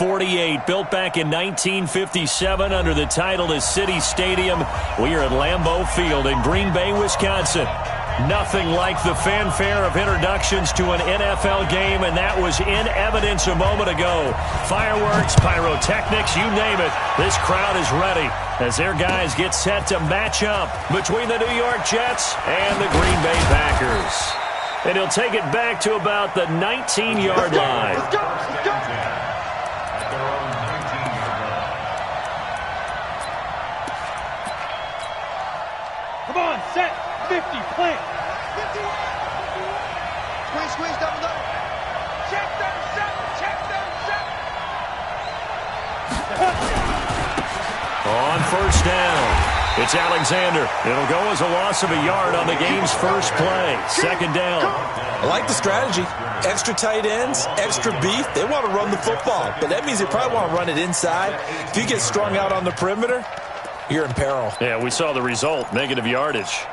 48, built back in 1957 under the title of City Stadium. We are at Lambeau Field in Green Bay, Wisconsin. Nothing like the fanfare of introductions to an NFL game, and that was in evidence a moment ago. Fireworks, pyrotechnics, you name it. This crowd is ready as their guys get set to match up between the New York Jets and the Green Bay Packers. And he'll take it back to about the 19-yard line. Let's go, let's go. Come on, set, 50, plant. 51. Squeeze, double. Check 37, check 37. On first down, it's Alexander. It'll go as a loss of a yard on the game's first play. Second down. I like the strategy. Extra tight ends, extra beef. They want to run the football, but that means they probably want to run it inside. If you get strung out on the perimeter, you're in peril. Yeah, we saw the result, negative yardage.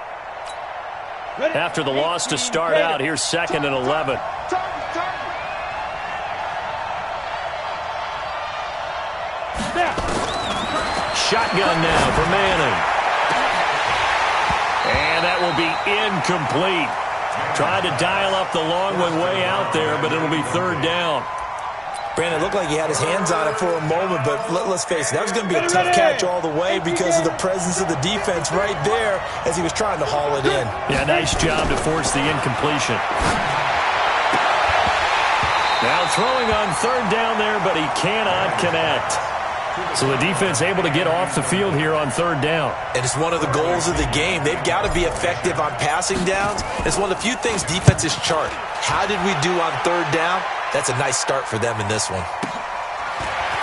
After the loss to start out, here's 2nd and 11. Shotgun now for Manning. And that will be incomplete. Tried to dial up the long one way out there, but it'll be 3rd down. Brandon, it looked like he had his hands on it for a moment, but let's face it, that was going to be a tough catch all the way because of the presence of the defense right there as he was trying to haul it in. Yeah, nice job to force the incompletion. Now throwing on 3rd down there, but he cannot connect. So the defense able to get off the field here on 3rd down. And it's one of the goals of the game. They've got to be effective on passing downs. It's one of the few things defenses chart. How did we do on 3rd down? That's a nice start for them in this one.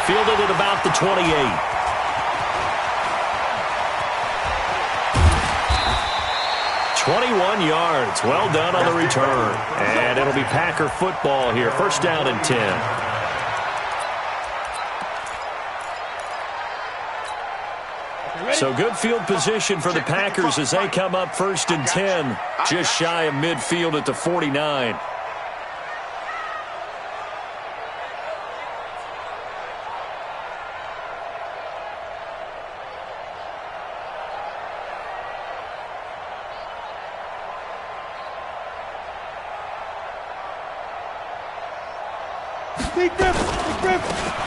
Fielded at about the 28. "21 yards. Well done on the return. And it'll be Packer football here. First down and 10. So good field position for the Packers as they come up 1st and 10. Just shy of midfield at the 49.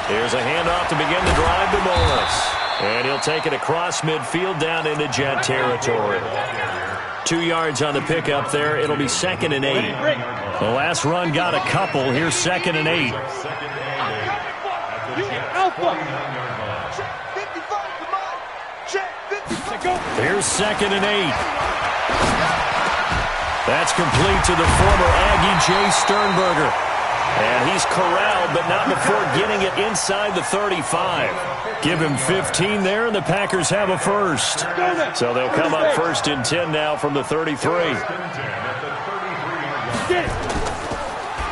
Here's a handoff to begin the drive to Morris. And he'll take it across midfield down into Jet territory. 2 yards on the pickup there. It'll be 2nd and 8. The last run got a couple. Here's 2nd and 8. Here's 2nd and 8. That's complete to the former Aggie Jay Sternberger. And he's corralled, but not before getting it inside the 35. Give him 15 there, and the Packers have a first. So they'll come up 1st and 10 now from the 33.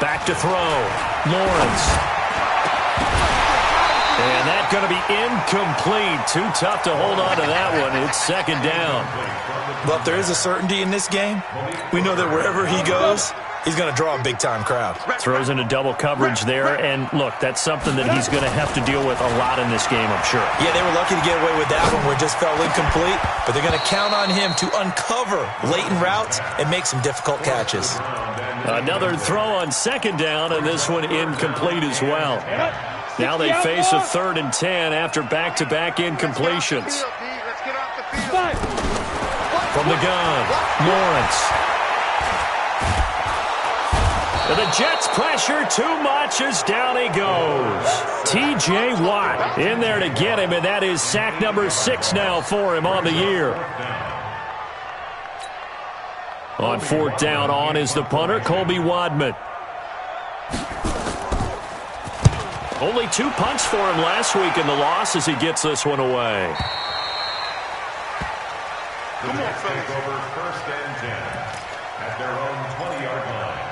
Back to throw. Lawrence. And that's going to be incomplete. Too tough to hold on to that one. It's 2nd down. Well, if there is a certainty in this game, we know that wherever he goes, he's going to draw a big-time crowd. Throws into double coverage there, and look, that's something that he's going to have to deal with a lot in this game, I'm sure. Yeah, they were lucky to get away with that one where it just fell incomplete, but they're going to count on him to uncover latent routes and make some difficult catches. Another throw on 2nd down, and this one incomplete as well. Now they face a 3rd and 10 after back-to-back incompletions. From the gun, Lawrence. The Jets pressure too much as down he goes. T.J. Watt in there to get him, and that is sack number 6 now for him on the year. On 4th down, on is the punter, Colby Wadman. Only 2 punts for him last week in the loss as he gets this one away. The Jets take over 1st and 10 at their own 20-yard line.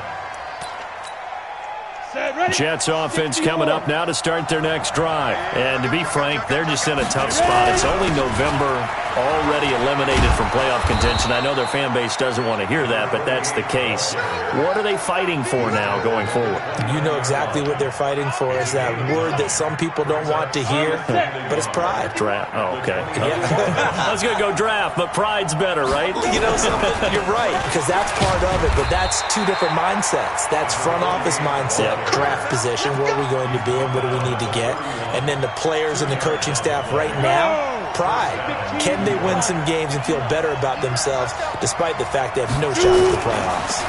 Jets offense coming up now to start their next drive. And to be frank, they're just in a tough spot. It's only November, already eliminated from playoff contention. I know their fan base doesn't want to hear that, but that's the case. What are they fighting for now going forward? You know exactly what they're fighting for. Is that word that some people don't want to hear, but it's pride. Draft. Oh, okay. Yeah. I was going to go draft, but pride's better, right? You know something? You're right, because that's part of it, but that's two different mindsets. That's front office mindset, draft position, where are we going to be and what do we need to get? And then the players and the coaching staff right now, pride. Can they win some games and feel better about themselves despite the fact they have no shot at the playoffs?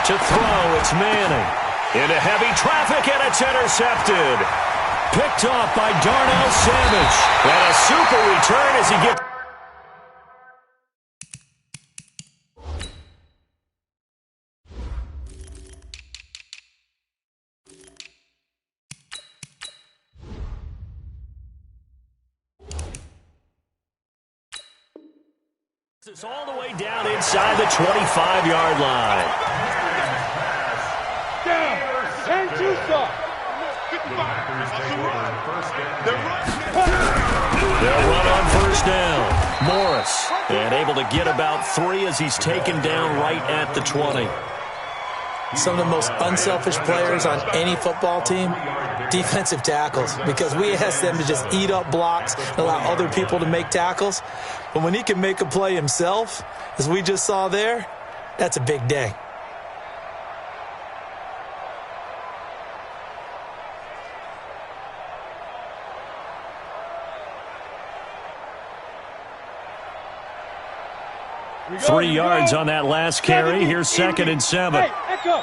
To throw, it's Manning. Into heavy traffic, and it's intercepted. Picked off by Darnell Savage. And a super return as he gets... It's all the way down inside the 25-yard line. Down. And two stop. They'll run on first down. Morris, and able to get about 3 as he's taken down right at the 20. Some of the most unselfish players on any football team, defensive tackles, because we ask them to just eat up blocks and allow other people to make tackles. But when he can make a play himself, as we just saw there, that's a big day. Three yards on that last carry. Here's 2nd and 7. Hey, echo.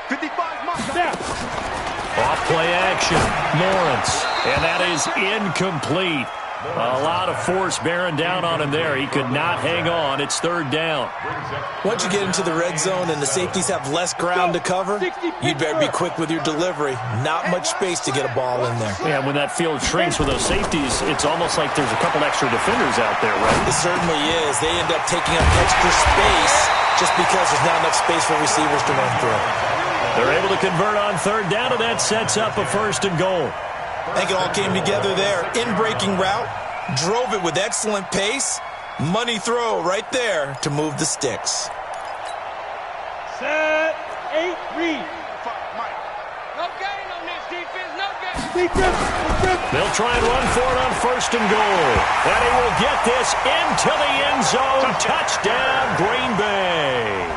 55 marks down. Off play action. Lawrence. And that is incomplete. A lot of force bearing down on him there. He could not hang on. It's 3rd down. Once you get into the red zone and the safeties have less ground to cover, you'd better be quick with your delivery. Not much space to get a ball in there. Yeah, when that field shrinks with those safeties, it's almost like there's a couple extra defenders out there, right? It certainly is. They end up taking up extra space just because there's not enough space for receivers to run through. They're able to convert on 3rd down, and that sets up a 1st and goal. I think it all came together there. In-breaking route, drove it with excellent pace. Money throw right there to move the sticks. Set. 8, read. No gain on this defense, no gain. They'll try and run for it on 1st and goal. And he will get this into the end zone. Touchdown, Green Bay.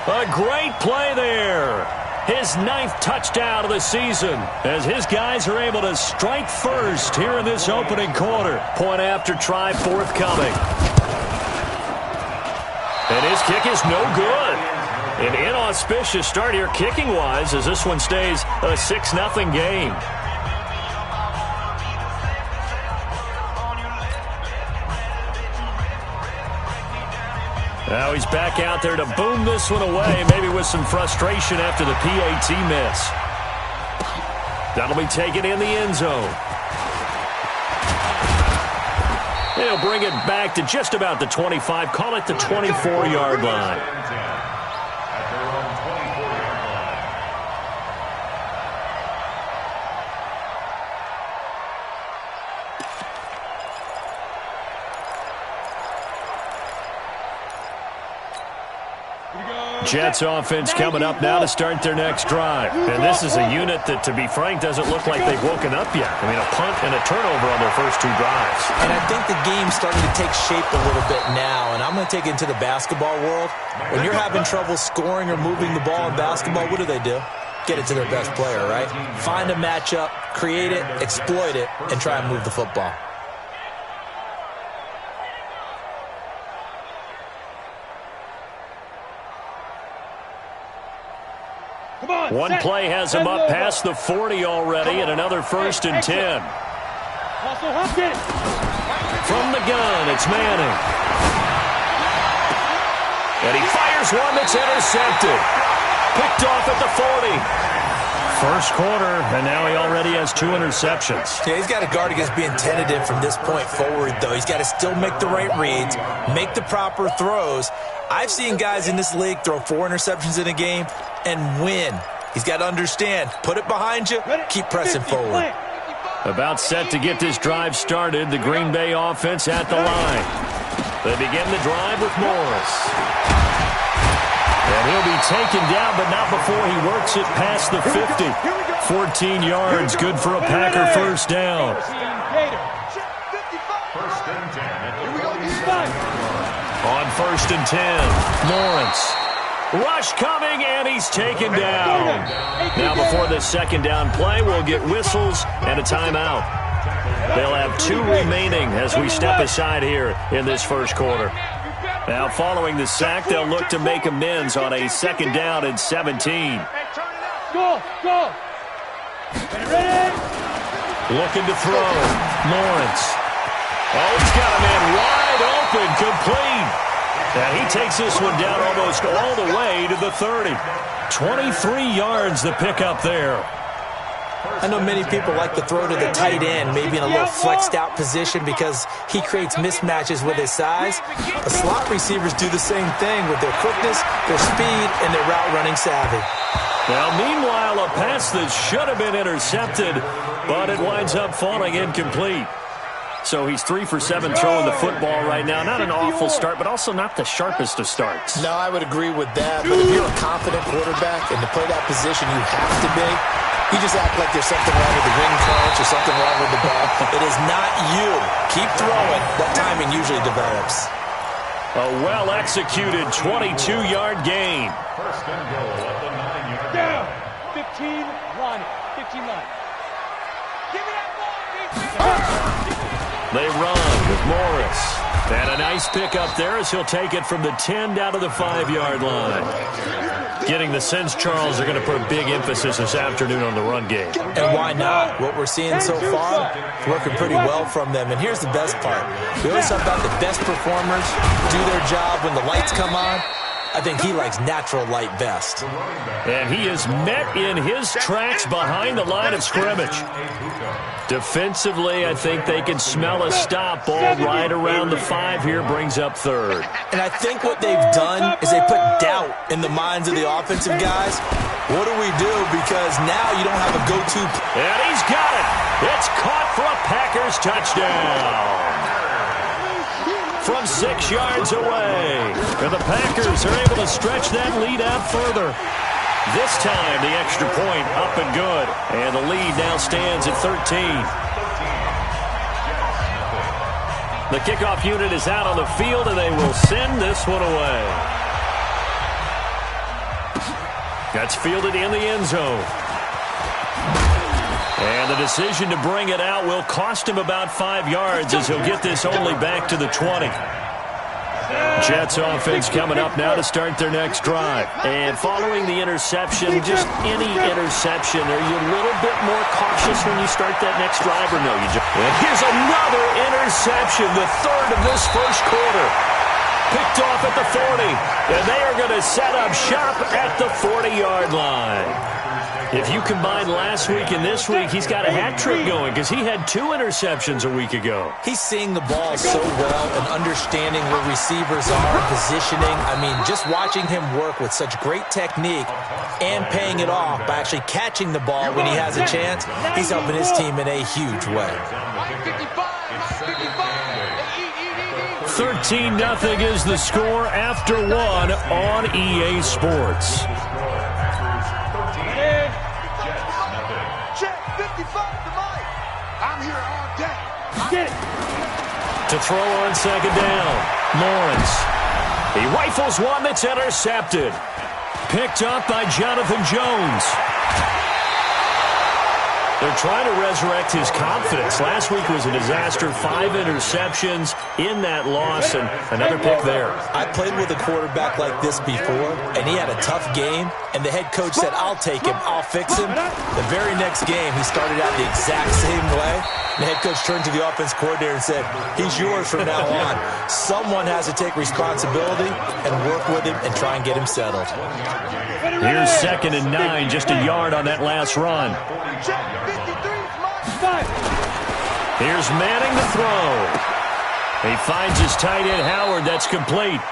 A great play there. His 9th touchdown of the season as his guys are able to strike first here in this opening quarter. Point after try forthcoming. And his kick is no good. An inauspicious start here kicking-wise as this one stays a 6-0 game. Now he's back out there to boom this one away, maybe with some frustration after the PAT miss. That'll be taken in the end zone. He'll bring it back to just about the 25, call it the 24-yard line. Jets offense coming up now to start their next drive. And this is a unit that, to be frank, doesn't look like they've woken up yet. I mean, a punt and a turnover on their first 2 drives. And I think the game's starting to take shape a little bit now. And I'm going to take it into the basketball world. When you're having trouble scoring or moving the ball in basketball, what do? Get it to their best player, right? Find a matchup, create it, exploit it, and try and move the football. One play has him up past the 40 already, and another 1st and 10. From the gun, it's Manning. And he fires one that's intercepted. Picked off at the 40. First quarter, and now he already has 2 interceptions. Yeah, he's got to guard against being tentative from this point forward, though. He's got to still make the right reads, make the proper throws. I've seen guys in this league throw 4 interceptions in a game and win. He's got to understand, put it behind you, keep pressing forward. About set to get this drive started, the Green Bay offense at the line. They begin the drive with Morris. And he'll be taken down, but not before he works it past the 50. 14 yards, good for a Packer first down. On 1st and 10, Lawrence. Rush coming, and he's taken down. Now before the second down play, we'll get whistles and a timeout. They'll have 2 remaining as we step aside here in this first quarter. Now following the sack, they'll look to make amends on a 2nd down and 17. Go! Ready? Looking to throw. Lawrence. Oh, he's got a man wide open, complete. And he takes this one down almost all the way to the 30. 23 yards the pickup there. I know many people like to throw to the tight end, maybe in a little flexed out position because he creates mismatches with his size. The slot receivers do the same thing with their quickness, their speed, and their route running savvy. Now, meanwhile, a pass that should have been intercepted, but it winds up falling incomplete. So he's 3 for 7 throwing the football right now. Not an awful start, but also not the sharpest of starts. No, I would agree with that. But if you're a confident quarterback and to play that position, you have to be. You just act like there's something wrong with the ring crunch or something wrong with the ball. It is not you. Keep throwing. That timing usually develops. A well-executed 22-yard gain. First and goal at the 9-yard Down. 15 line. 15 line. Give me that ball, They run with Morris. And a nice pick up there as he'll take it from the 10 down to the 5-yard line. Getting the sense Charles are going to put a big emphasis this afternoon on the run game. And why not? What we're seeing so far, working pretty well from them. And here's the best part. We always talk about the best performers do their job when the lights come on. I think he likes natural light best. And he is met in his tracks behind the line of scrimmage. Defensively, I think they can smell a stop ball right around the 5 here, brings up 3rd. And I think what they've done is they put doubt in the minds of the offensive guys. What do we do? Because now you don't have a go-to. And he's got it. It's caught for a Packers touchdown. From 6 yards away. And the Packers are able to stretch that lead out further. This time, the extra point up and good. And the lead now stands at 13. The kickoff unit is out on the field, and they will send this one away. That's fielded in the end zone. And the decision to bring it out will cost him about 5 yards as he'll get this only back to the 20. Jets offense coming up now to start their next drive. And following the interception, just any interception, are you a little bit more cautious when you start that next drive or no? And here's another interception, the 3rd of this first quarter. Picked off at the 40. And they are going to set up shop at the 40-yard line. If you combine last week and this week, he's got a hat trick going because he had 2 interceptions a week ago. He's seeing the ball so well and understanding where receivers are and positioning. I mean, just watching him work with such great technique and paying it off by actually catching the ball when he has a chance, he's helping his team in a huge way. 13-0 is the score after 1 on EA Sports. To throw on 2nd down, Lawrence. He rifles one that's intercepted. Picked up by Jonathan Jones. They're trying to resurrect his confidence. Last week was a disaster. 5 interceptions in that loss, and another pick there. I played with a quarterback like this before, and he had a tough game, and the head coach said, I'll take him, I'll fix him. The very next game, he started out the exact same way. The head coach turned to the offense coordinator and said, he's yours from now on. Someone has to take responsibility and work with him and try and get him settled. Here's 2nd and 9, just a yard on that last run. Here's Manning to throw. He finds his tight end, Howard. That's complete.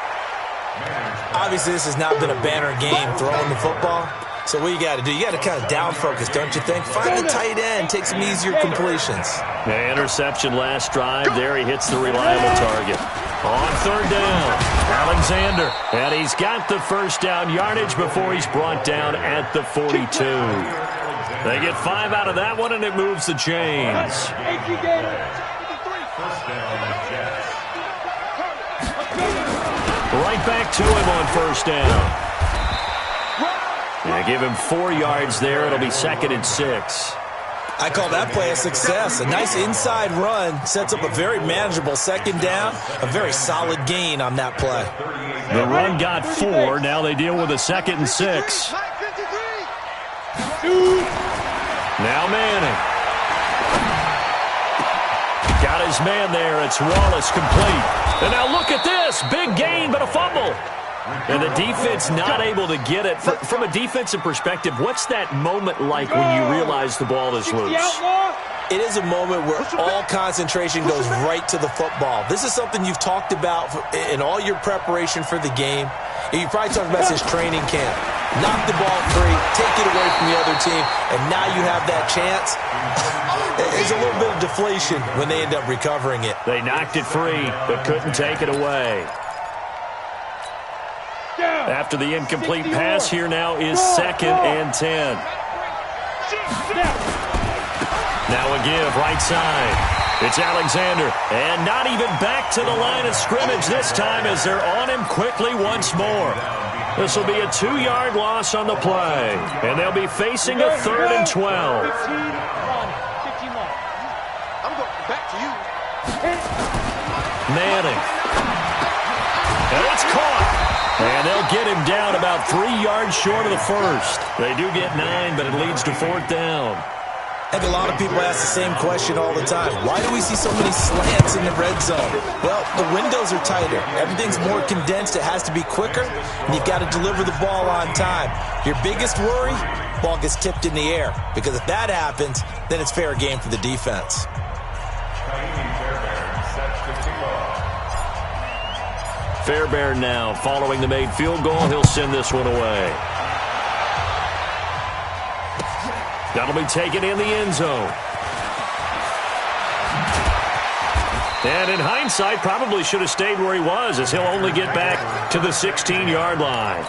Obviously, this has not been a banner game throwing the football, So what you got to do, you got to kind of down focus, don't you think? Find the tight end, take some easier completions. The interception last drive. There he hits the reliable target. On third down, Alexander. And he's got the first down yardage before he's brought down at the 42. They get 5 out of that one, and it moves the chains. Right back to him on first down. Give him 4 yards there. It'll be 2nd and 6. I call that play a success. A nice inside run sets up a very manageable second down. A very solid gain on that play. The run got 4. Now they deal with a 2nd and 6. Now Manning. Got his man there. It's Wallace complete. And now look at this. Big gain, but a fumble. And the defense not able to get it. From a defensive perspective, what's that moment like when you realize the ball is loose? It is a moment where all concentration goes right to the football. This is something you've talked about in all your preparation for the game. And you probably talked about this training camp. Knock the ball free, take it away from the other team, and now you have that chance. There's a little bit of deflation when they end up recovering it. They knocked it free, but couldn't take it away. After the incomplete pass, here now is 2nd and 10. Now a give, right side. It's Alexander, and not even back to the line of scrimmage this time as they're on him quickly once more. This will be a 2-yard loss on the play, and they'll be facing a 3rd and 12. I'm going back to you. Manning. And it's caught. And they'll get him down about 3 yards short of the first. They do get 9, but it leads to 4th down. I think a lot of people ask the same question all the time. Why do we see so many slants in the red zone? Well, the windows are tighter. Everything's more condensed. It has to be quicker, and you've got to deliver the ball on time. Your biggest worry, ball gets tipped in the air, because if that happens, then it's fair game for the defense. Fairbairn now following the made field goal. He'll send this one away. That'll be taken in the end zone. And in hindsight, probably should have stayed where he was, as he'll only get back to the 16-yard line.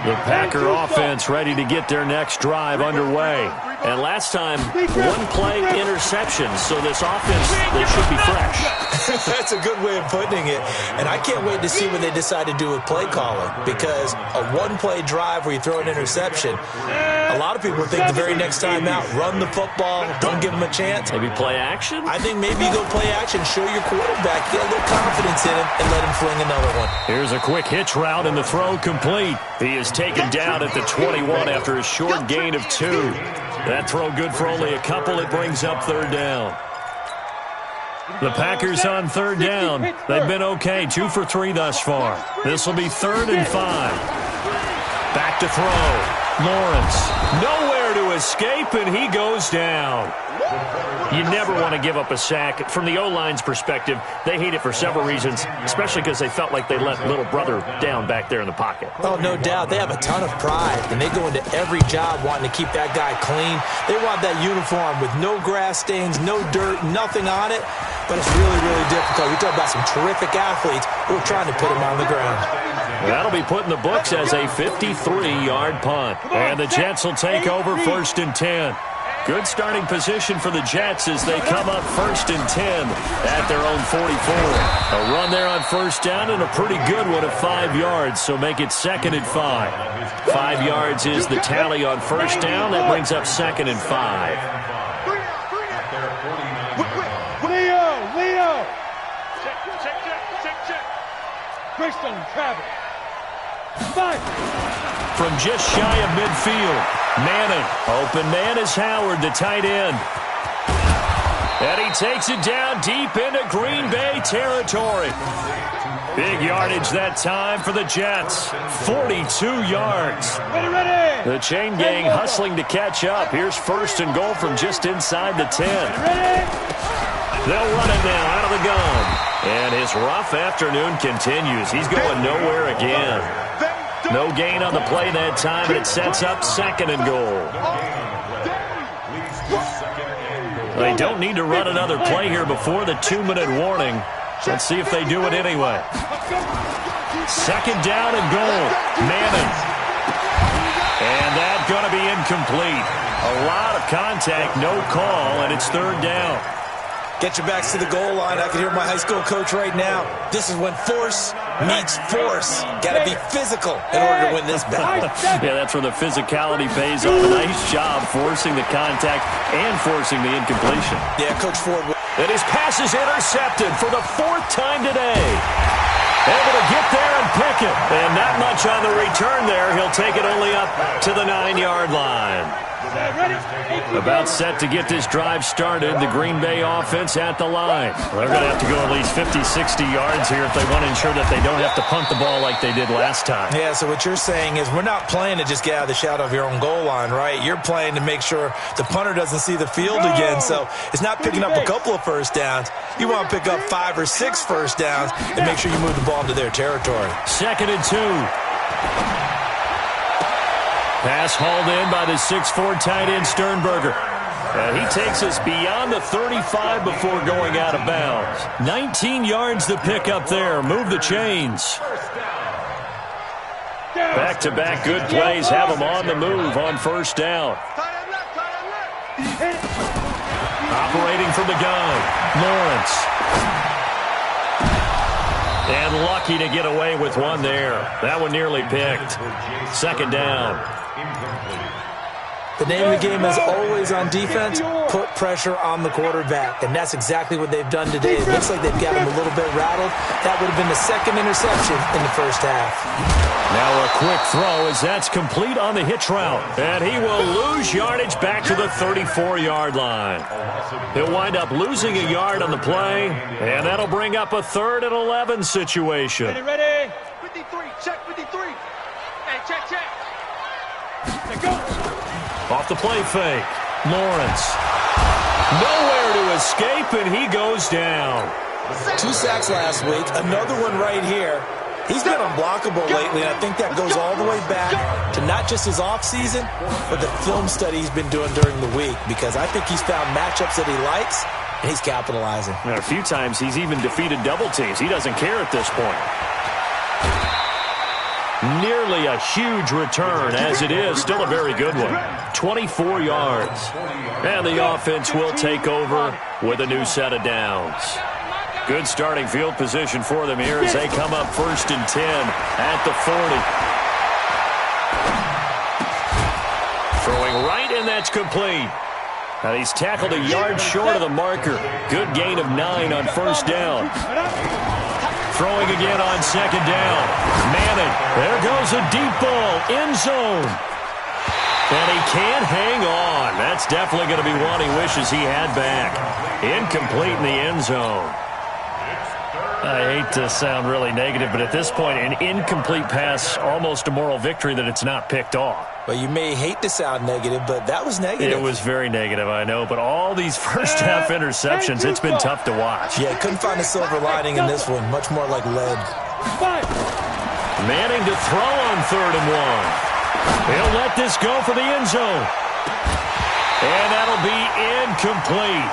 The Packer offense ready to get their next drive underway. And last time, 1-play interception, so this offense, they should be fresh. That's a good way of putting it. And I can't wait to see what they decide to do with play calling, because a 1-play drive where you throw an interception, a lot of people think the very next time out, run the football, don't give them a chance. Maybe play action? I think maybe you go play action, show your quarterback, get a little confidence in him, and let him fling another one. Here's a quick hitch route, and the throw complete. He is taken down at the 21 after a short gain of 2. That throw good for only a couple. It brings up 3rd down. The Packers on 3rd down. They've been okay, 2 for 3 thus far. This will be 3rd and 5. Back to throw. Lawrence, nowhere to escape, and he goes down. You never want to give up a sack. From the O-line's perspective, they hate it for several reasons, especially because they felt like they let little brother down back there in the pocket. Oh, no doubt. They have a ton of pride, and they go into every job wanting to keep that guy clean. They want that uniform with no grass stains, no dirt, nothing on it, but it's really, really difficult. You're talking about some terrific athletes who are trying to put him on the ground. That'll be put in the books as a 53-yard punt. And the Jets will take over 1st and 10. Good starting position for the Jets as they come up 1st and 10 at their own 44. A run there on 1st down and a pretty good one at 5 yards, so make it 2nd and 5. 5 yards is the tally on 1st down. That brings up 2nd and 5. Leo! Greystone, Travis. 5. From just shy of midfield, Manning. Open man is Howard, the tight end. And he takes it down deep into Green Bay territory. Big yardage that time for the Jets. 42 yards. Ready. The chain gang hustling to catch up. Here's 1st and goal from just inside the 10. They'll run it now out of the gun. And his rough afternoon continues. He's going nowhere again. No gain on the play that time, and it sets up second and goal. They don't need to run another play here before the 2-minute warning. Let's see if they do it anyway. Second down and goal. Manning. And that's going to be incomplete. A lot of contact, no call, and it's third down. Get your backs to the goal line. I can hear my high school coach right now. This is when force meets force. Got to be physical in order to win this battle. Yeah, that's where the physicality pays off. A nice job forcing the contact and forcing the incompletion. Yeah, Coach Ford. And his pass is intercepted for the 4th time today. Able to get there and pick it. And not much on the return there. He'll take it only up to the 9-yard line. About set to get this drive started. The Green Bay offense at the line. They're going to have to go at least 50, 60 yards here if they want to ensure that they don't have to punt the ball like they did last time. Yeah, so what you're saying is we're not playing to just get out of the shadow of your own goal line, right? You're playing to make sure the punter doesn't see the field again. So it's not picking up a couple of first downs. You want to pick up 5 or 6 first downs and make sure you move the ball into their territory. 2nd and 2. Pass hauled in by the 6'4" tight end Sternberger. And he takes us beyond the 35 before going out of bounds. 19 yards to pick up there. Move the chains. Back-to-back good plays have them on the move on first down. Operating from the gun, Lawrence. And lucky to get away with one there. That one nearly picked. Second down. The name of the game is always on defense, put pressure on the quarterback. And that's exactly what they've done today. It looks like they've got him a little bit rattled. That would have been the 2nd interception in the first half. Now a quick throw as that's complete on the hitch route. And he will lose yardage back to the 34-yard line. He'll wind up losing a yard on the play. And that'll bring up a 3rd and 11 situation. Ready? 53, check 53. Hey, check. Let's go. Off the play fake. Lawrence. Nowhere to escape, and he goes down. 2 sacks last week. Another one right here. He's been unblockable lately, and I think that goes all the way back to not just his offseason, but the film study he's been doing during the week, because I think he's found matchups that he likes, and he's capitalizing. And a few times he's even defeated double teams. He doesn't care at this point. Nearly a huge return, as it is. Still a very good one. 24 yards. And the offense will take over with a new set of downs. Good starting field position for them here as they come up 1st and 10 at the 40. Throwing right, and that's complete. And he's tackled a yard short of the marker. Good gain of 9 on first down. Throwing again on second down. Manning. There goes a deep ball. End zone. And he can't hang on. That's definitely going to be one he wishes he had back. Incomplete in the end zone. I hate to sound really negative, but at this point, an incomplete pass, almost a moral victory that it's not picked off. Well, you may hate to sound negative, but that was negative. It was very negative, I know. But all these first-half interceptions, it's been tough to watch. Yeah, couldn't find a silver lining in this one. Much more like lead. Manning to throw on 3rd and 1. He'll let this go for the end zone. And that'll be incomplete.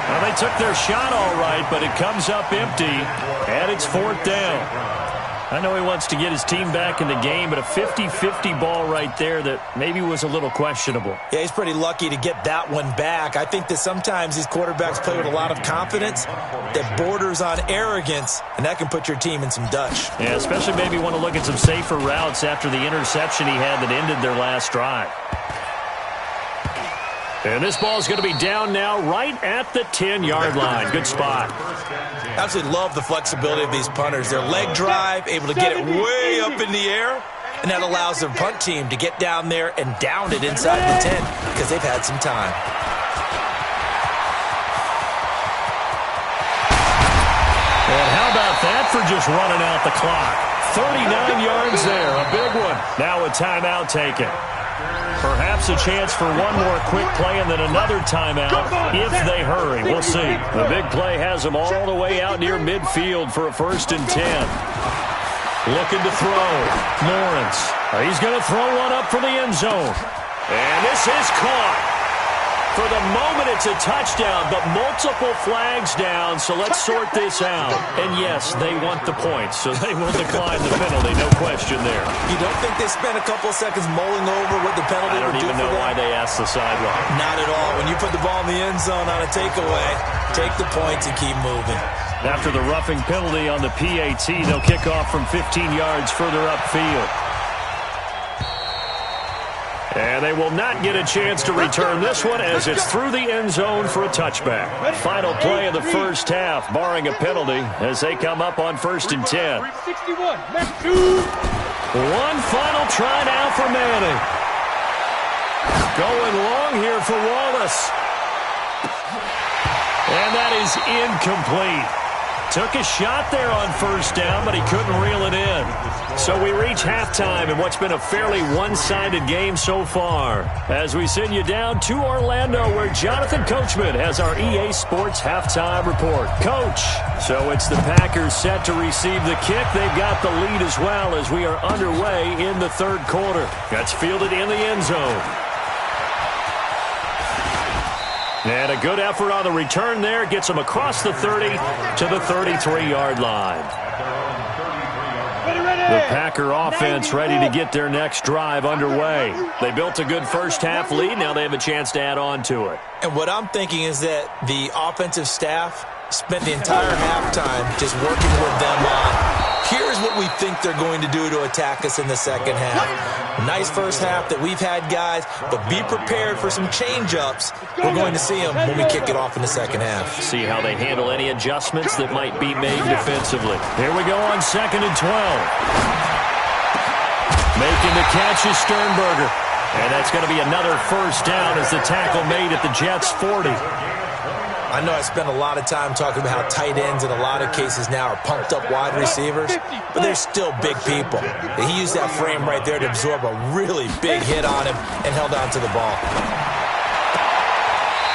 Well, they took their shot all right, but it comes up empty, and it's 4th down. I know he wants to get his team back in the game, but a 50-50 ball right there that maybe was a little questionable. Yeah, he's pretty lucky to get that one back. I think that sometimes these quarterbacks play with a lot of confidence that borders on arrogance, and that can put your team in some Dutch. Yeah, especially maybe want to look at some safer routes after the interception he had that ended their last drive. And this ball is going to be down now right at the 10-yard line. Good spot. I absolutely love the flexibility of these punters. Their leg drive, able to get it way up in the air, and that allows their punt team to get down there and down it inside the 10 because they've had some time. And how about that for just running out the clock? 39 yards there, a big one. Now a timeout taken. Perhaps a chance for one more quick play and then another timeout if they hurry. We'll see. The big play has them all the way out near midfield for a 1st and 10. Looking to throw. Lawrence. He's going to throw one up for the end zone. And this is caught. For the moment, it's a touchdown, but multiple flags down, so let's sort this out. And yes, they want the points, so they will decline the penalty, no question there. You don't think they spent a couple of seconds mulling over what the penalty would do for them? I don't even know why they asked the sideline. Not at all. When you put the ball in the end zone on a takeaway, take the points and keep moving. After the roughing penalty on the PAT, they'll kick off from 15 yards further upfield. And they will not get a chance to return this one as it's through the end zone for a touchback. Final play of the first half, barring a penalty, as they come up on 1st and 10. One final try now for Manning. Going long here for Wallace. And that is incomplete. Took a shot there on 1st down, but he couldn't reel it in. So we reach halftime in what's been a fairly one-sided game so far. As we send you down to Orlando, where Jonathan Coachman has our EA Sports halftime report. Coach, so it's the Packers set to receive the kick. They've got the lead as well as we are underway in the third quarter. That's fielded in the end zone. And a good effort on the return there. Gets them across the 30 to the 33-yard line. The Packer offense ready to get their next drive underway. They built a good first-half lead. Now they have a chance to add on to it. And what I'm thinking is that the offensive staff spent the entire halftime just working with them on, here's what we think they're going to do to attack us in the second half. Nice first half that we've had, guys, but be prepared for some change-ups. We're going to see them when we kick it off in the second half. See how they handle any adjustments that might be made defensively. Here we go on 2nd and 12. Making the catch is Sternberger. And that's going to be another first down as the tackle made at the Jets' 40. I know I spent a lot of time talking about how tight ends in a lot of cases now are pumped up wide receivers, but they're still big people. He used that frame right there to absorb a really big hit on him and held on to the ball.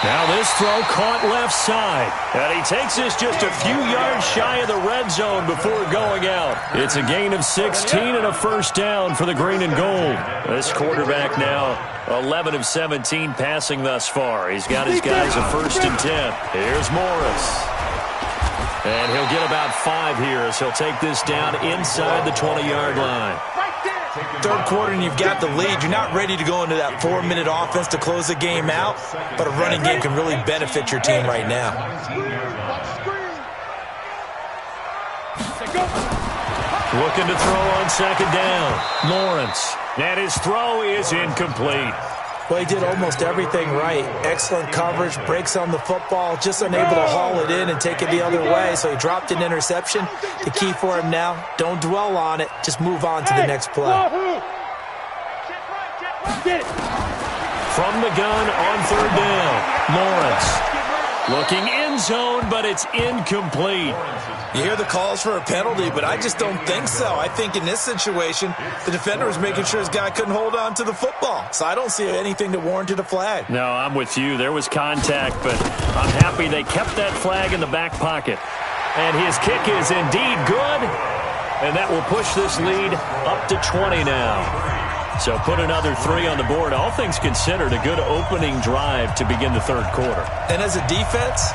Now this throw caught left side, and he takes this just a few yards shy of the red zone before going out. It's a gain of 16 and a first down for the green and gold. This quarterback now 11 of 17 passing thus far. He's got his guys a 1st and 10. Here's Morris. And he'll get about 5 here as he'll take this down inside the 20-yard line. Third quarter and you've got the lead. You're not ready to go into that 4-minute offense to close the game out, but a running game can really benefit your team right now. Looking to throw on 2nd down. Lawrence. And his throw is incomplete. Well, he did almost everything right. Excellent coverage, breaks on the football, just unable to haul it in and take it the other way, so he dropped an interception. The key for him now, don't dwell on it, just move on to the next play. From the gun on 3rd down, Lawrence. Looking end zone, but it's incomplete. You hear the calls for a penalty, but I just don't think so. I think in this situation, the defender was making sure his guy couldn't hold on to the football. So I don't see anything that warranted a flag. No, I'm with you. There was contact, but I'm happy they kept that flag in the back pocket. And his kick is indeed good, and that will push this lead up to 20 now. So put another 3 on the board. All things considered, a good opening drive to begin the third quarter. And as a defense,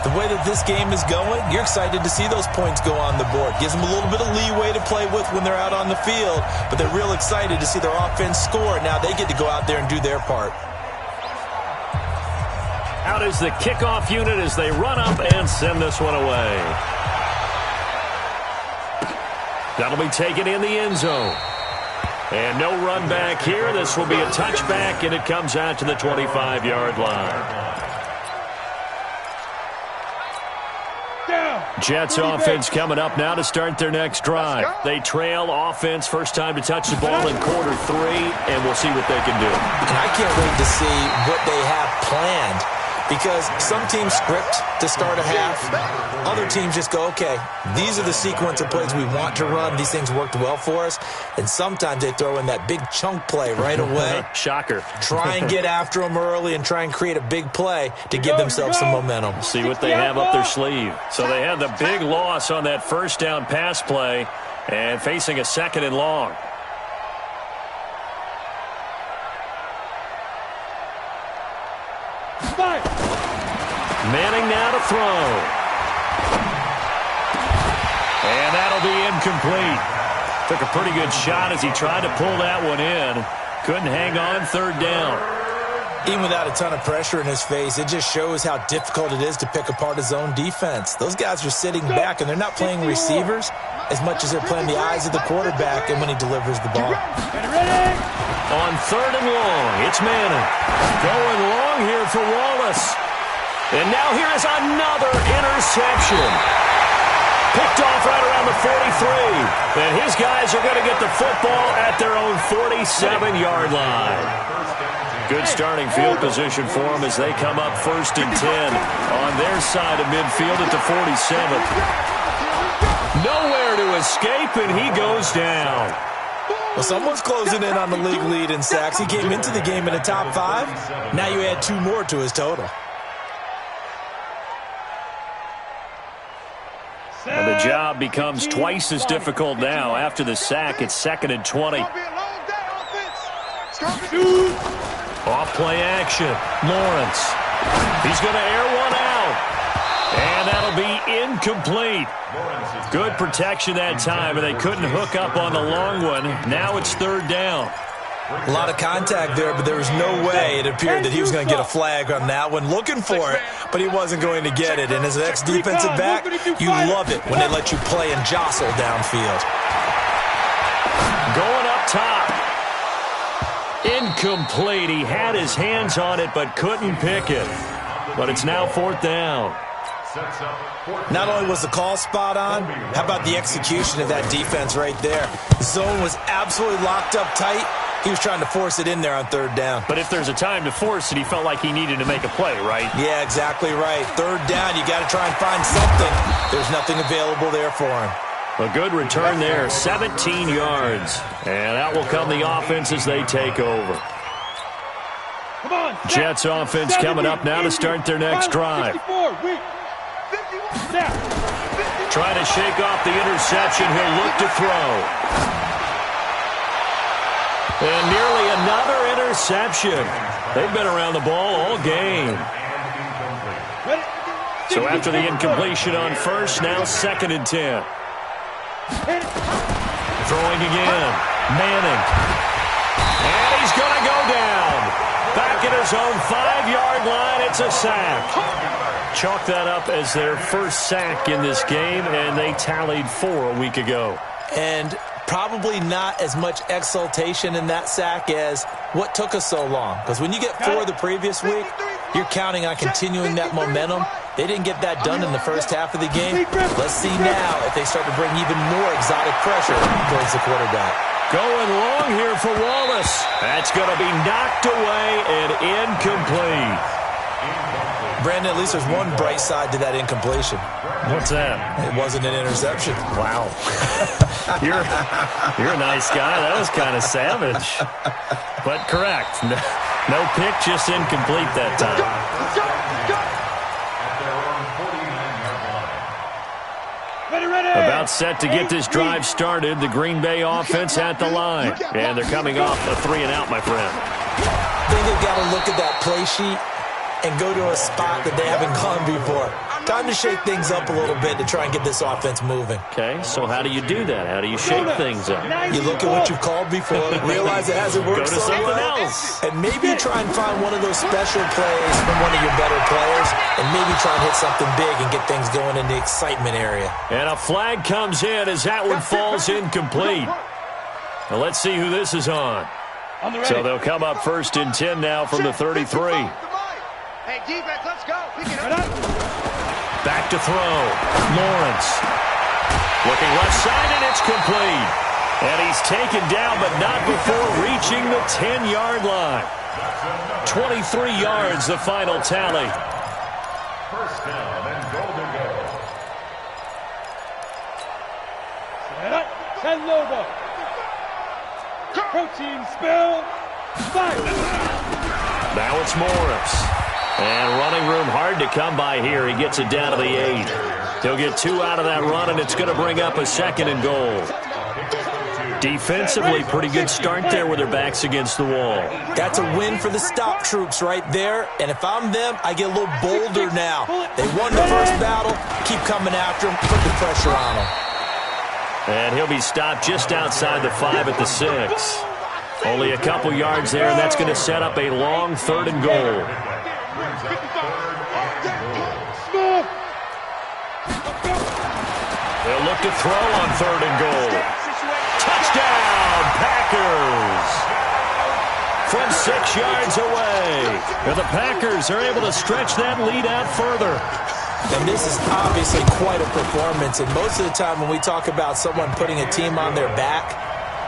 the way that this game is going, you're excited to see those points go on the board. Gives them a little bit of leeway to play with when they're out on the field, but they're real excited to see their offense score. Now they get to go out there and do their part. Out is the kickoff unit as they run up and send this one away. That'll be taken in the end zone. And no run back here. This will be a touchback, and it comes out to the 25-yard line. Jets offense coming up now to start their next drive. They trail offense, first time to touch the ball in quarter 3, and we'll see what they can do. And I can't wait to see what they have planned, because some teams script to start a half. Other teams just go, okay, these are the sequence of plays we want to run. These things worked well for us. And sometimes they throw in that big chunk play right away. Shocker. Try and get after them early and try and create a big play to give themselves some momentum. See what they have up their sleeve. So they had the big loss on that first down pass play. And facing a 2nd and long. Manning now to throw. And that'll be incomplete. Took a pretty good shot as he tried to pull that one in. Couldn't hang on 3rd down. Even without a ton of pressure in his face, it just shows how difficult it is to pick apart his own defense. Those guys are sitting back, and they're not playing receivers as much as they're playing the eyes of the quarterback and when he delivers the ball. On 3rd and long, it's Manning. Going long here for Wallace. And now here is another interception. Picked off right around the 43. And his guys are going to get the football at their own 47-yard line. Good starting field position for them as they come up 1st and 10 on their side of midfield at the 47. Nowhere to escape, and he goes down. Well, someone's closing in on the league lead in sacks. He came into the game in the top 5. Now you add 2 more to his total. And the job becomes twice as difficult now. After the sack, it's 2nd and 20. Off play action. Lawrence. He's going to air one out. And that'll be incomplete. Good protection that time, and they couldn't hook up on the long one. Now it's 3rd down. A lot of contact there, but there was no way it appeared that he was going to get a flag on that one. Looking for it, but he wasn't going to get it. And as an ex-defensive back, you love it when they let you play and jostle downfield. Going up top. Incomplete. He had his hands on it, but couldn't pick it. But it's now 4th down. Not only was the call spot on, how about the execution of that defense right there? The zone was absolutely locked up tight. He was trying to force it in there on 3rd down. But if there's a time to force it, he felt like he needed to make a play, right? Yeah, exactly right. 3rd down, you got to try and find something. There's nothing available there for him. A good return there, 17 yards. And out will come the offense as they take over. Jets offense coming up now to start their next drive. Trying to shake off the interception. He'll look to throw. And nearly another interception. They've been around the ball all game. So after the incompletion on 1st, now 2nd and 10. Throwing again. Manning. And he's going to go down. Back at his own 5-yard line. It's a sack. Chalk that up as their first sack in this game, and they tallied 4 a week ago. And probably not as much exultation in that sack as what took us so long. Because when you get 4 the previous week, you're counting on continuing that momentum. They didn't get that done in the first half of the game. Let's see now if they start to bring even more exotic pressure towards the quarterback. Going long here for Wallace. That's going to be knocked away and incomplete. Brandon, at least there's one bright side to that incompletion. What's that? It wasn't an interception. Wow. You're a nice guy. That was kind of savage. But correct. No pick, just incomplete that time. About set to get this drive started. The Green Bay offense at the line. And they're coming off a 3-and-out, my friend. I think they've got to look at that play sheet and go to a spot that they haven't gone before. Time to shake things up a little bit to try and get this offense moving. Okay, so how do you do that? How do you shake things up? You look at what you've called before, realize it hasn't worked Go to so something well, else. and maybe try and find one of those special plays from one of your better players, and maybe try and hit something big and get things going in the excitement area. And a flag comes in as that one falls incomplete. Now let's see who this is on. So they'll come up 1st and 10 now from the 33. Hey, defense, let's go. We can Back to throw. Lawrence. Looking left side, and it's complete. And he's taken down, but not before reaching the 10-yard line. 23 yards, the final tally. First down and goal to go. Set up. Send logo. Protein spill. Fire. Now it's Morris. And running room hard to come by here. He gets it down to the 8. He'll get 2 out of that run, and it's going to bring up a 2nd and goal. Defensively, pretty good start there with their backs against the wall. That's a win for the stop troops right there. And if I'm them, I get a little bolder now. They won the first battle. Keep coming after them. Put the pressure on them. And he'll be stopped just outside the 5 at the 6. Only a couple yards there, and that's going to set up a long 3rd and goal. They'll look to throw on 3rd and goal. Touchdown, Packers! From 6 yards away. And the Packers are able to stretch that lead out further. And this is obviously quite a performance. And most of the time when we talk about someone putting a team on their back,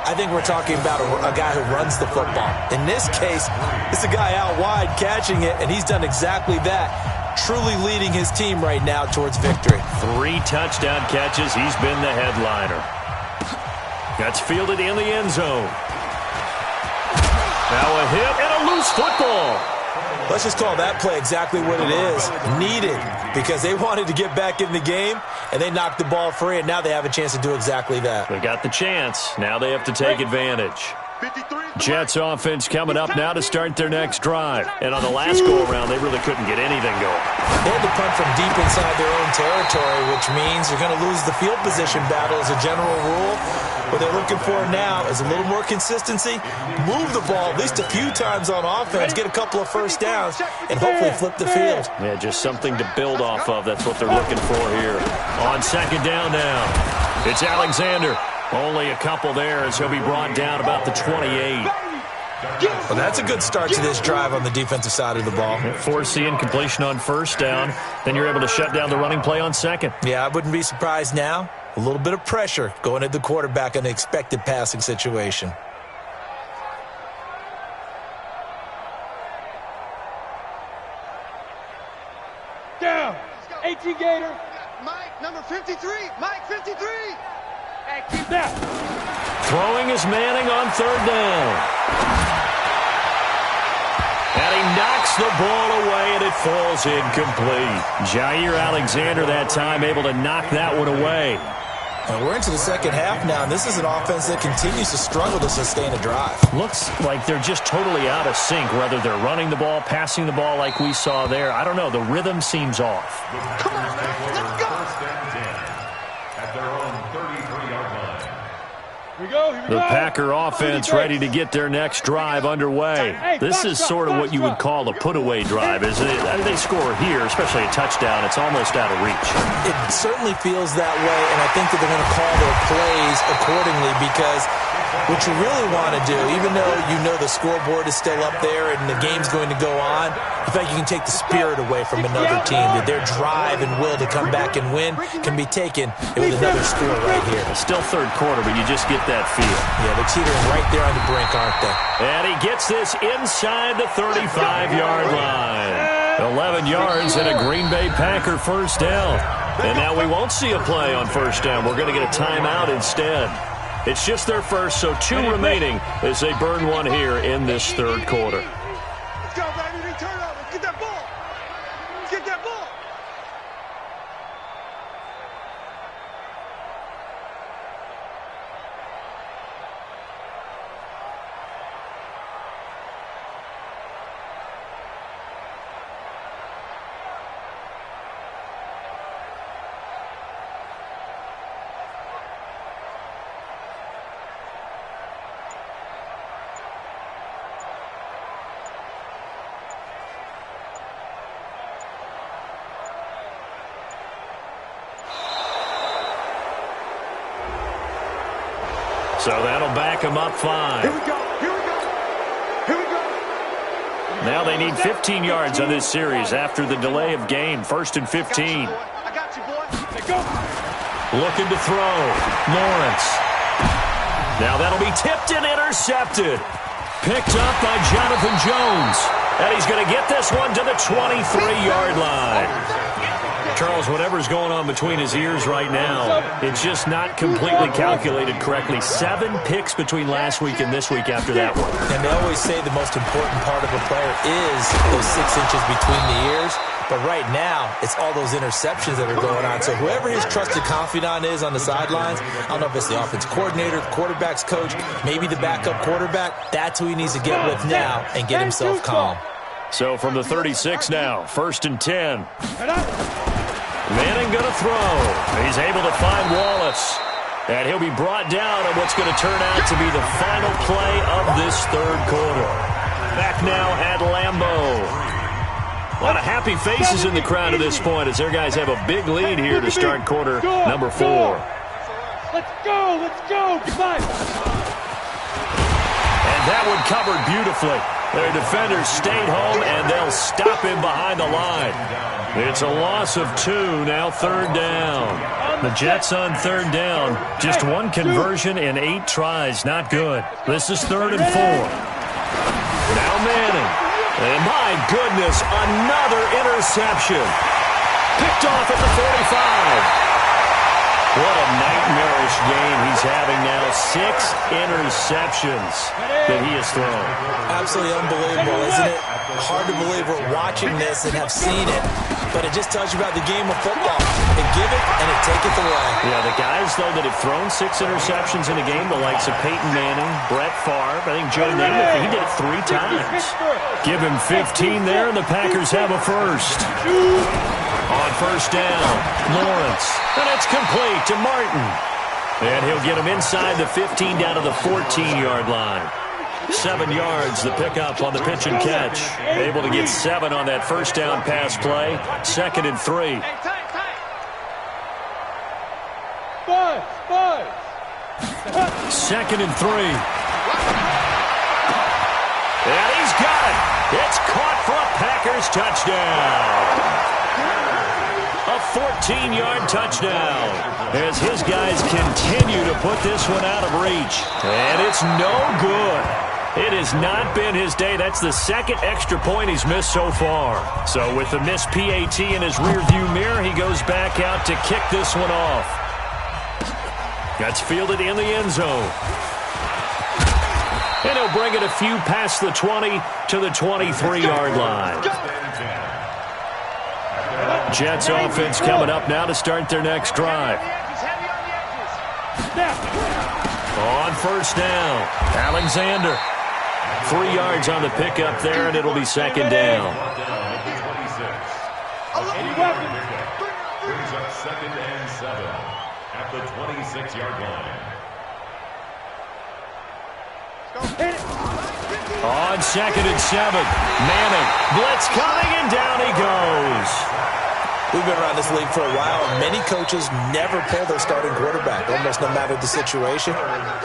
I think we're talking about a guy who runs the football. In this case, it's a guy out wide catching it, and he's done exactly that. Truly leading his team right now towards victory. 3 touchdown catches. He's been the headliner. That's fielded in the end zone. Now a hit and a loose football. Let's just call that play exactly what it is. Needed, because they wanted to get back in the game, and they knocked the ball free, and now they have a chance to do exactly that. They got the chance. Now they have to take advantage. Jets offense coming up now to start their next drive. And on the last go-around, they really couldn't get anything going. They had to punt from deep inside their own territory, which means you're going to lose the field position battle as a general rule. What they're looking for now is a little more consistency, move the ball at least a few times on offense, get a couple of first downs, and hopefully flip the field. Yeah, just something to build off of. That's what they're looking for here. On 2nd down now, it's Alexander. Only a couple there as he'll be brought down about the 28. Well, that's a good start to this drive on the defensive side of the ball. Force the incompletion on 1st down. Then you're able to shut down the running play on 2nd. Yeah, I wouldn't be surprised now. A little bit of pressure going at the quarterback in an expected passing situation. Down. 18 Gator. Mike, number 53. Mike, 53. Hey, keep that. Throwing is Manning on 3rd down. And he knocks the ball away, and it falls incomplete. Jair Alexander that time able to knock that one away. And we're into the second half now, and this is an offense that continues to struggle to sustain a drive. Looks like they're just totally out of sync, whether they're running the ball, passing the ball like we saw there. I don't know. The rhythm seems off. Come on, man. Let's go. At their own 33-yard line. Here we go. The Packer offense ready to get their next drive underway. This is sort of what you would call a put-away drive, isn't it? I mean, they score here, especially a touchdown. It's almost out of reach. It certainly feels that way, and I think that they're going to call their plays accordingly, because what you really want to do, even though you know the scoreboard is still up there and the game's going to go on, in fact, you can take the spirit away from another team, that their drive and will to come back and win can be taken with another score right here. Still 3rd quarter, but you just get that feel. Yeah, they're teetering right there on the brink, aren't they? And he gets this inside the 35-yard line. 11 yards and a Green Bay Packer 1st down. And now we won't see a play on 1st down. We're going to get a timeout instead. It's just their first, so 2 remaining as they burn one here in this 3rd quarter. Let's go, baby. Turn over. Get that ball. Get that ball. So that'll back them up 5. Here we go. Here we go. Here we go. Now they need 15 yards on this series after the delay of game. 1st and 15. I got you, boy. Let's go. Looking to throw. Lawrence. Now that'll be tipped and intercepted. Picked up by Jonathan Jones. And he's going to get this one to the 23-yard line. Charles, whatever's going on between his ears right now, it's just not completely calculated correctly. 7 picks between last week and this week after that one. And they always say the most important part of a player is those 6 inches between the ears. But right now, it's all those interceptions that are going on. So whoever his trusted confidant is on the sidelines, I don't know if it's the offense coordinator, the quarterback's coach, maybe the backup quarterback, that's who he needs to get with now and get himself calm. So from the 36 now, 1st and 10. Manning going to throw. He's able to find Wallace. And he'll be brought down on what's going to turn out to be the final play of this third quarter. Back now at Lambeau. A lot of happy faces in the crowd at this point as their guys have a big lead here to start quarter number 4. Let's go, goodbye. And that one covered beautifully. Their defenders stayed home, and they'll stop him behind the line. It's a loss of 2, now 3rd down. The Jets on 3rd down. Just one conversion in 8 tries, not good. This is 3rd and 4. Now Manning. And my goodness, another interception. Picked off at the 45. What a nightmarish game he's having now. 6 interceptions that he has thrown. Absolutely unbelievable, isn't it? Hard to believe we're watching this and have seen it, but it just tells you about the game of football. They give it and it taketh away. Yeah, the guys, though, that have thrown 6 interceptions in a game, the likes of Peyton Manning, Brett Favre, I think Joe Namath, he did it 3 times. Give him 15 there, and the Packers have a first. On 1st down, Lawrence. And it's complete to Martin. And he'll get him inside the 15 down to the 14-yard line. 7 yards, the pickup on the pitch and catch. Able to get 7 on that 1st down pass play. 2nd and 3. Five. 2nd and 3. And he's got it. It's caught for a Packers touchdown. A 14-yard touchdown as his guys continue to put this one out of reach. And it's no good. It has not been his day. That's the 2nd extra point he's missed so far. So with the missed PAT in his rearview mirror, he goes back out to kick this one off. That's fielded in the end zone. And he'll bring it a few past the 20 to the 23-yard line. Jets offense coming up now to start their next drive. On 1st down, Alexander. 3 yards on the pickup there, and it'll be 2nd down. Brings up 2nd and 7 at the 26-yard line. On 2nd and 7, Manning. Blitz coming, and down he goes. We've been around this league for a while, and many coaches never pull their starting quarterback, almost no matter the situation.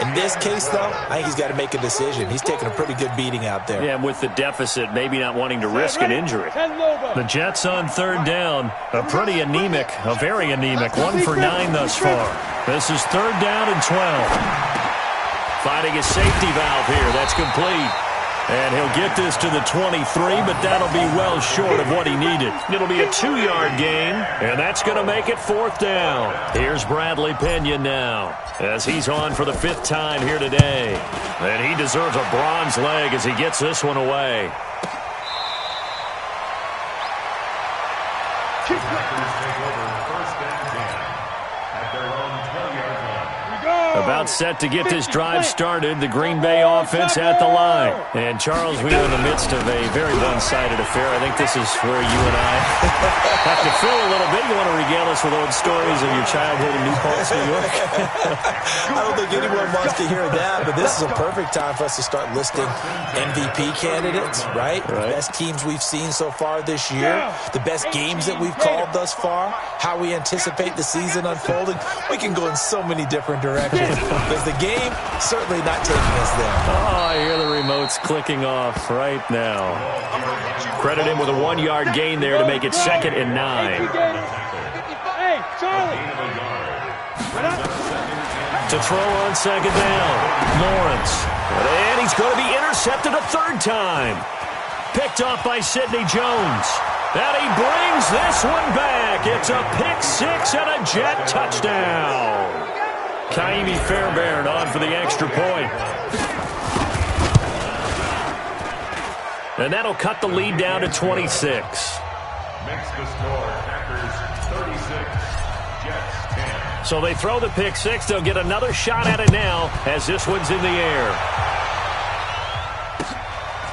In this case, though, I think he's got to make a decision. He's taking a pretty good beating out there. Yeah, and with the deficit, maybe not wanting to risk an injury. The Jets on 3rd down, a very anemic, 1 for 9 thus far. This is 3rd down and 12. Finding a safety valve here. That's complete. And he'll get this to the 23, but that'll be well short of what he needed. It'll be a 2-yard gain, and that's going to make it 4th down. Here's Bradley Pena now, as he's on for the 5th time here today. And he deserves a bronze leg as he gets this one away. About set to get this drive started. The Green Bay offense at the line. And, Charles, we are in the midst of a very one-sided affair. I think this is where you and I have to fill a little bit. You want to regale us with old stories of your childhood in New Paltz, New York? I don't think anyone wants to hear that, but this is a perfect time for us to start listing MVP candidates, right? The best teams we've seen so far this year, the best games that we've called thus far, how we anticipate the season unfolding. We can go in so many different directions. Because the game certainly not taking us there. Oh, I hear the remote's clicking off right now. Credit him with a 1-yard gain there to make it 2nd and 9. Hey, Charlie. To throw on 2nd down, Lawrence. And he's going to be intercepted a 3rd time. Picked off by Sidney Jones. And he brings this one back. It's a pick 6 and a Jet touchdown. Kaimi Fairbairn on for the extra point. And that'll cut the lead down to 26. Makes the score Packers 36, Jets 10. So they throw the pick six. They'll get another shot at it now as this one's in the air.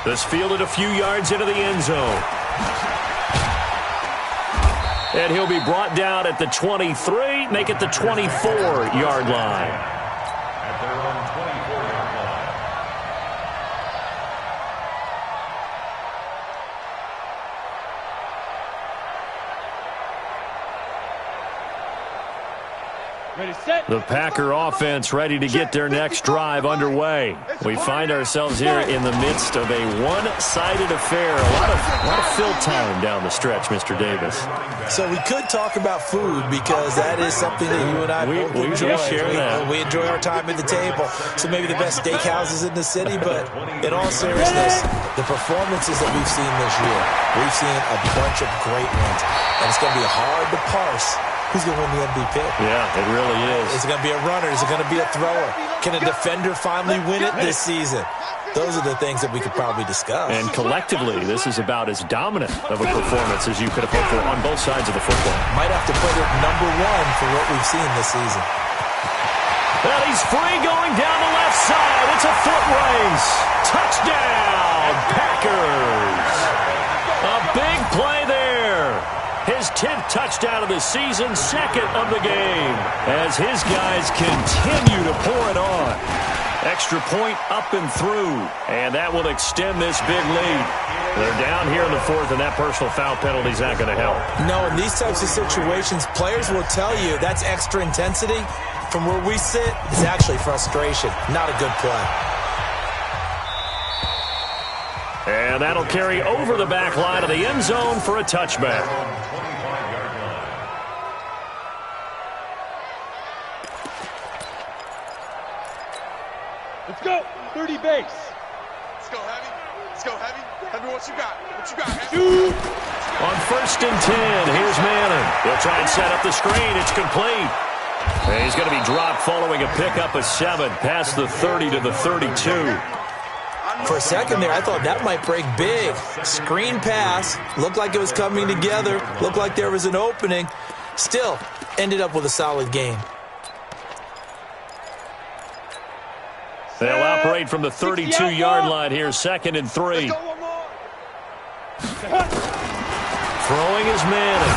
This fielded a few yards into the end zone. And he'll be brought down at the 23, make it the 24-yard line. At their own 24-yard line. Ready, set. The Packer offense ready to get their next drive underway. We find ourselves here in the midst of a one-sided affair. A lot of fill time down the stretch, Mr. Davis. So we could talk about food because that is something that you and I both enjoy. We enjoy our time at the table. So maybe the best steakhouses in the city, but in all seriousness, the performances that we've seen this year, we've seen a bunch of great ones. And it's going to be hard to parse who's going to win the MVP. Yeah, it really is. Is it going to be a runner? Is it going to be a thrower? Can a defender finally win it this season? Those are the things that we could probably discuss. And collectively, this is about as dominant of a performance as you could have hoped for on both sides of the football. Might have to put it number one for what we've seen this season. Well, he's free going down the left side. It's a foot race. Touchdown, Packers. A big play there. His 10th touchdown of the season, second of the game, as his guys continue to pour it on. Extra point up and through, and that will extend this big lead. They're down here in the fourth, and that personal foul penalty is not going to help. No, in these types of situations, players will tell you that's extra intensity. From where we sit, it's actually frustration, not a good play. And that'll carry over the back line of the end zone for a touchback. Let's go. 30 base. Let's go, Heavy. Let's go, Heavy. Heavy, what you got? What you got, Heavy? Shoot. On 1st and 10, here's Manning. He'll try and set up the screen. It's complete. And he's going to be dropped following a pickup of 7 past the 30 to the 32. For a second there, I thought that might break big. Screen pass. Looked like it was coming together. Looked like there was an opening. Still, ended up with a solid game. They'll operate from the 32-yard line here, 2nd and 3. Throwing is Manning.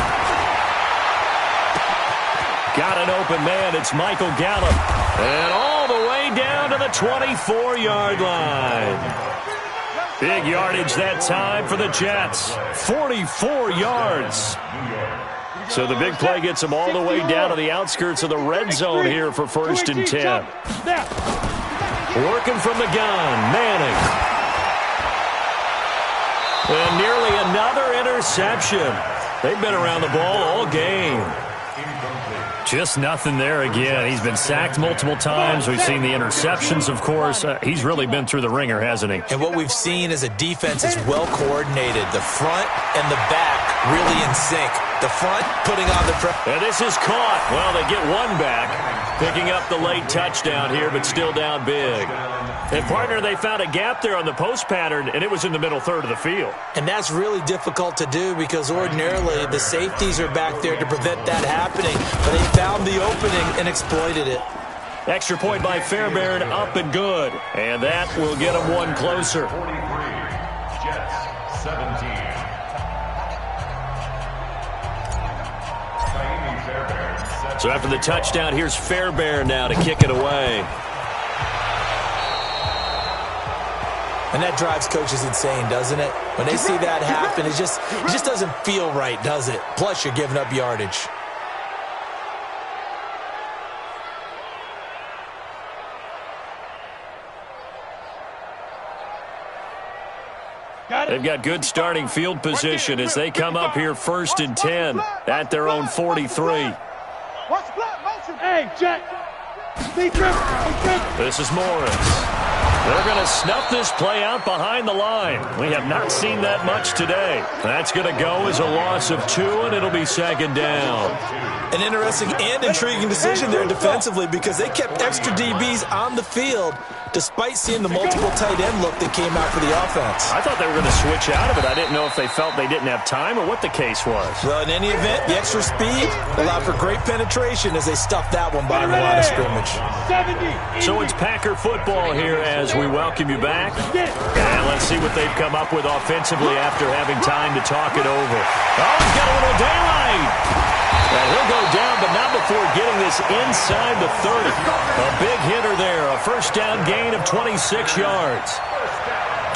Got an open man. It's Michael Gallup. And all the way down to the 24-yard line. Big yardage that time for the Jets. 44 yards. So the big play gets them all the way down to the outskirts of the red zone here for 1st and 10. Working from the gun, Manning. And nearly another interception. They've been around the ball all game. Just nothing there again. He's been sacked multiple times. We've seen the interceptions, of course. He's really been through the ringer, hasn't he? And what we've seen is a defense that's well coordinated. The front and the back really in sync. The front putting on the pressure. And this is caught. Well, they get one back. Picking up the late touchdown here, but still down big. And, partner, they found a gap there on the post pattern, and it was in the middle third of the field. And that's really difficult to do because ordinarily the safeties are back there to prevent that happening. But they found the opening and exploited it. Extra point by Fairbairn, up and good. And that will get them one closer. 43, Jets 17. So after the touchdown, here's Fairbairn now to kick it away. And that drives coaches insane, doesn't it? When they see that happen, it just doesn't feel right, does it? Plus, you're giving up yardage. They've got good starting field position as they come up here 1st and 10 at their own 43. Hey, Jack. This is Morris. They're going to snuff this play out behind the line. We have not seen that much today. That's going to go as a loss of 2, and it'll be 2nd down. An interesting and intriguing decision there defensively because they kept extra DBs on the field despite seeing the multiple tight end look that came out for the offense. I thought they were going to switch out of it. I didn't know if they felt they didn't have time or what the case was. Well, in any event, the extra speed allowed for great penetration as they stuffed that one behind the line of scrimmage. So it's Packer football here as we welcome you back. And let's see what they've come up with offensively after having time to talk it over. Oh, he's got a little daylight. And he'll go down, but not before getting this inside the 30. A big hitter there, a first down gain of 26 yards.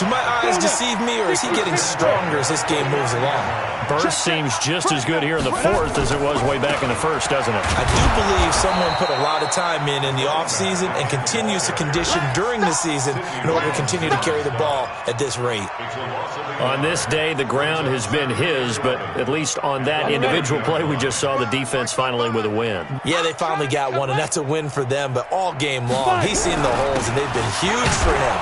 Do my eyes deceive me, or is he getting stronger as this game moves along? Burst seems just as good here in the 4th as it was way back in the 1st, doesn't it? I do believe someone put a lot of time in the offseason and continues to condition during the season in order to continue to carry the ball at this rate. On this day, the ground has been his, but at least on that individual play, we just saw the defense finally with a win. Yeah, they finally got one, and that's a win for them, but all game long, he's seen the holes, and they've been huge for him.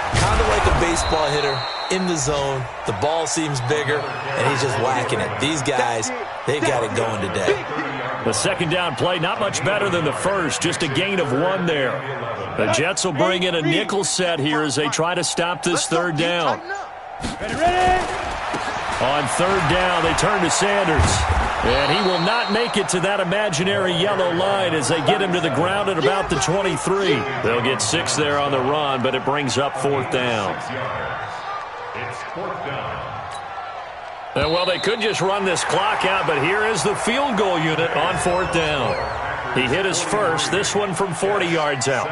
Kind of like a baseball hitter in the zone. The ball seems bigger, and he's just whacking it. These guys, they've got it going today. The 2nd down play, not much better than the 1st, just a gain of 1 there. The Jets will bring in a nickel set here as they try to stop this 3rd down. On 3rd down, they turn to Sanders. And he will not make it to that imaginary yellow line as they get him to the ground at about the 23. They'll get 6 there on the run, but it brings up 4th down. It's 4th down. And well, they could just run this clock out, but here is the field goal unit on 4th down. He hit his first, this one from 40 yards out.